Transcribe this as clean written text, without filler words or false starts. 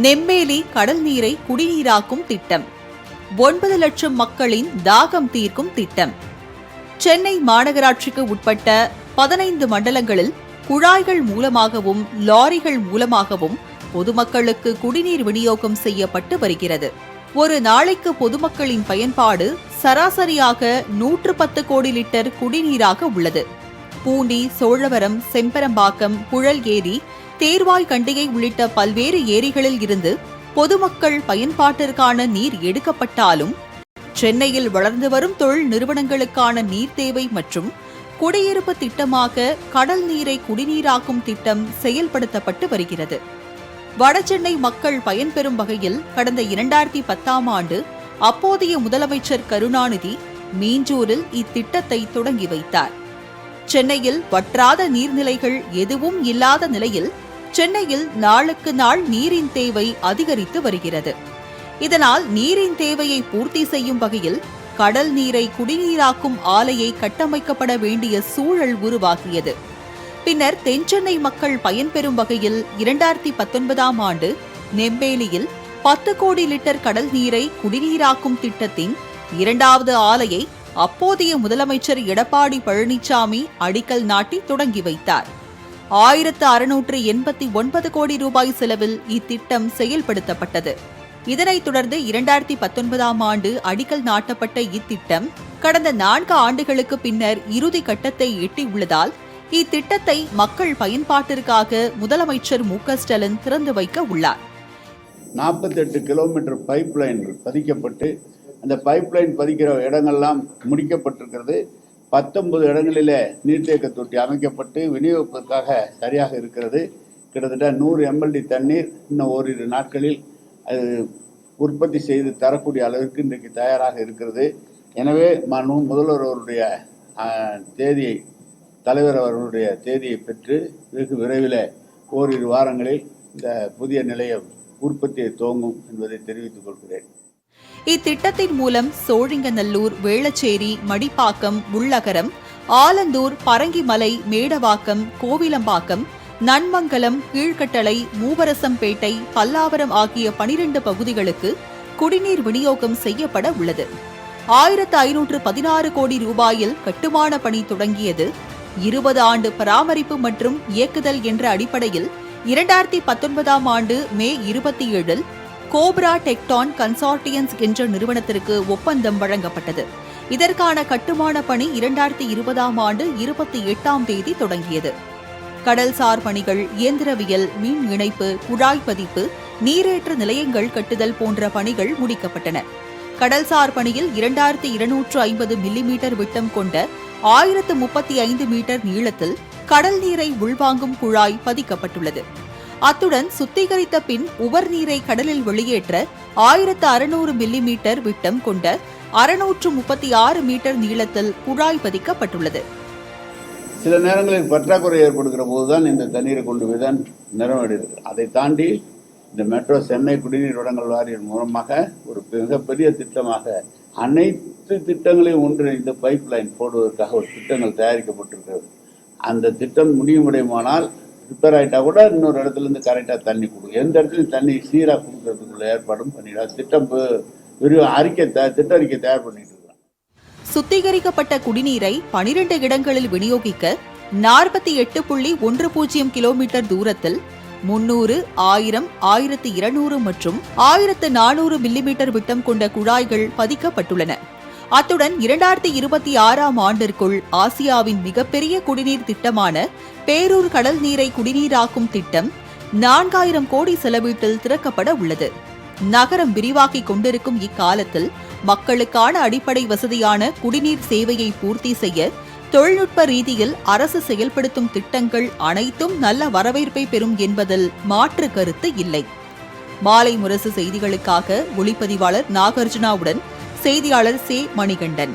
நெம்மேலி கடல் நீரை குடிநீராக்கும் திட்டம். 9 லட்சம் மக்களின் தாகம் தீர்க்கும் திட்டம். சென்னை மாநகராட்சிக்கு உட்பட்ட 15 மண்டலங்களில் குழாய்கள் மூலமாகவும் லாரிகள் மூலமாகவும் பொதுமக்களுக்கு குடிநீர் விநியோகம் செய்யப்பட்டு வருகிறது. ஒரு நாளைக்கு பொதுமக்களின் பயன்பாடு சராசரியாக 110 கோடி லிட்டர் குடிநீராக உள்ளது. பூண்டி, சோழவரம், செம்பரம்பாக்கம், புழல் ஏரி, தேர்வாய் கண்டிகை உள்ளிட்ட பல்வேறு ஏரிகளில் இருந்து பொதுமக்கள் பயன்பாட்டிற்கான நீர் எடுக்கப்பட்டாலும் சென்னையில் வளர்ந்து வரும் தொழில் நிறுவனங்களுக்கான நீர் தேவை மற்றும் குடியிருப்பு திட்டமாக கடல் நீரை குடிநீராக்கும் திட்டம் செயல்படுத்தப்பட்டு வருகிறது. வடசென்னை மக்கள் பயன்பெறும் வகையில் கடந்த 2010ஆம் ஆண்டு அப்போதைய முதலமைச்சர் கருணாநிதி மீஞ்சூரில் இத்திட்டத்தை தொடங்கி வைத்தார். சென்னையில் வற்றாத நீர்நிலைகள் எதுவும் இல்லாத நிலையில் சென்னையில் நாளுக்கு நாள் நீரின் தேவை அதிகரித்து வருகிறது. இதனால் நீரின் தேவையை பூர்த்தி செய்யும் வகையில் கடல் நீரை குடிநீராக்கும் ஆலையை கட்டமைக்கப்பட வேண்டிய சூழல் உருவாகியது. பின்னர் தென்சென்னை மக்கள் பயன்பெறும் வகையில் 2019ஆம் ஆண்டு நெம்மேலியில் 10 கோடி லிட்டர் கடல் நீரை குடிநீராக்கும் திட்டத்தின் 2வது ஆலையை அப்போதைய முதலமைச்சர் எடப்பாடி பழனிசாமி அடிக்கல் நாட்டி தொடங்கி வைத்தார். 1689 கோடி ரூபாய் செலவில் இத்திட்டம் செயல்படுத்தப்பட்டது. இதனைத் தொடர்ந்து 2019ஆம் ஆண்டு அடிக்கல் நாட்டப்பட்ட இத்திட்டம் கடந்த 4 ஆண்டுகளுக்கு பின்னர் இறுதி கட்டத்தை எட்டியுள்ளதால் இத்திட்டத்தை மக்கள் பயன்பாட்டிற்காக முதலமைச்சர் மு.க.ஸ்டாலின் திறந்து வைக்க உள்ளார். 48 கிலோமீட்டர் பைப் லைன் பதிக்கப்பட்டு அந்த பைப் லைன் பதிக்கிற இடங்கள்லாம் முடிக்கப்பட்டிருக்கிறது. 19 இடங்களிலே நீர்த்தேக்க தொட்டி அமைக்கப்பட்டு விநியோகத்திற்காக சரியாக இருக்கிறது. கிட்டத்தட்ட 100 MLD தண்ணீர் இன்னும் ஓரிரு நாட்களில் அது உற்பத்தி செய்து தரக்கூடிய அளவிற்கு இன்றைக்கு தயாராக இருக்கிறது. எனவே முதல்வர் அவருடைய தேதியை, தலைவர் அவர்களுடைய தேதியை பெற்று வெகு விரைவில் ஓரிரு வாரங்களில் இந்த புதிய நிலையம் உற்பத்தியை துவங்கும் என்பதை தெரிவித்துக் கொள்கிறேன். இத்திட்டத்தின் மூலம் சோழிங்கநல்லூர், வேளச்சேரி, மடிப்பாக்கம், உள்ளகரம், ஆலந்தூர், பரங்கிமலை, மேடவாக்கம், கோவிலம்பாக்கம், நன்மங்கலம், கீழ்கட்டளை, மூவரசம்பேட்டை, பல்லாவரம் ஆகிய 12 பகுதிகளுக்கு குடிநீர் விநியோகம் செய்யப்பட உள்ளது. 1516 கோடி ரூபாயில் கட்டுமான பணி தொடங்கியது. 20 ஆண்டு பராமரிப்பு மற்றும் இயக்குதல் என்ற அடிப்படையில் 2019ஆம் ஆண்டு மே 27இல் கோப்ரா டெக்டான் கன்சார்டியன்ஸ் என்ற நிறுவனத்திற்கு ஒப்பந்தம் வழங்கப்பட்டது. இதற்கான கட்டுமான பணி 2020ஆம் ஆண்டு 28ஆம் தேதி தொடங்கியது. கடல்சார் பணிகள், இயந்திரவியல், மின் இணைப்பு, குழாய் பதிப்பு, நீரேற்ற நிலையங்கள் கட்டுதல் போன்ற பணிகள் முடிக்கப்பட்டன. கடல்சார் பணியில் 2250 மில்லிமீட்டர் விட்டம் கொண்ட 1035 மீட்டர் நீளத்தில் கடல் நீரை உள்வாங்கும் குழாய் பதிக்கப்பட்டுள்ளது. அத்துடன் சுத்திகரித்த பின் உவர் நீரை கடலில் வெளியேற்ற 1600 மில்லிமீட்டர் விட்டம் கொண்ட 636 மீட்டர் நீளத்தில் குழாய் பதிக்கப்பட்டுள்ளது. சில நேரங்களில் பற்றாக்குறை ஏற்படுகிற போதுதான் இந்த தண்ணீரை கொண்டு போய் தான் நிறவடைகிறது. அதை தாண்டி இந்த மெட்ரோ சென்னை குடிநீர் வழங்கல் வாரியம் மூலமாக ஒரு மிகப்பெரிய திட்டமாக அனைத்து திட்டங்களையும் ஒன்றிணைந்து பைப் லைன் போடுவதற்காக ஒரு திட்டங்கள் தயாரிக்கப்பட்டிருக்கிறது. அந்த திட்டம் முடியுமானால் ரிப்பேர் ஆகிட்டா கூட இன்னொரு இடத்துல இருந்து கரெக்டாக தண்ணி கொடுக்கும். எந்த இடத்துலையும் தண்ணி சீராக கொடுக்கறதுக்குள்ள ஏற்பாடும் பண்ணிடலாம். திட்ட அறிக்கை தயார் பண்ணிட்டு இருக்காங்க. சுத்திகரிக்கப்பட்ட குடிநீரை 12 இடங்களில் விநியோகிக்க 48.10 கிலோமீட்டர் தூரத்தில் 300, 1000, 1200 மற்றும் 1400 மில்லிமீட்டர் விட்டம் கொண்ட குழாய்கள் பதிக்கப்பட்டுள்ளன. அத்துடன் 2026ஆம் ஆண்டிற்குள் ஆசியாவின் மிகப்பெரிய குடிநீர் திட்டமான பேரூர் கடல் நீரை குடிநீராக்கும் திட்டம் 4000 கோடி செலவீட்டில் திறக்கப்பட உள்ளது. நகரம் விரிவாக்கிக் கொண்டிருக்கும் இக்காலத்தில் மக்களுக்கான அடிப்படை வசதியான குடிநீர் சேவையை பூர்த்தி செய்ய தொழில்நுட்ப ரீதியில் அரசு செயல்படுத்தும் திட்டங்கள் அனைத்தும் நல்ல வரவேற்பை பெறும் என்பதில் மாற்று கருத்து இல்லை. மாலை முரசு செய்திகளுக்காக ஒளிப்பதிவாளர் நாகார்ஜுனாவுடன் செய்தியாளர் சே. மணிகண்டன்.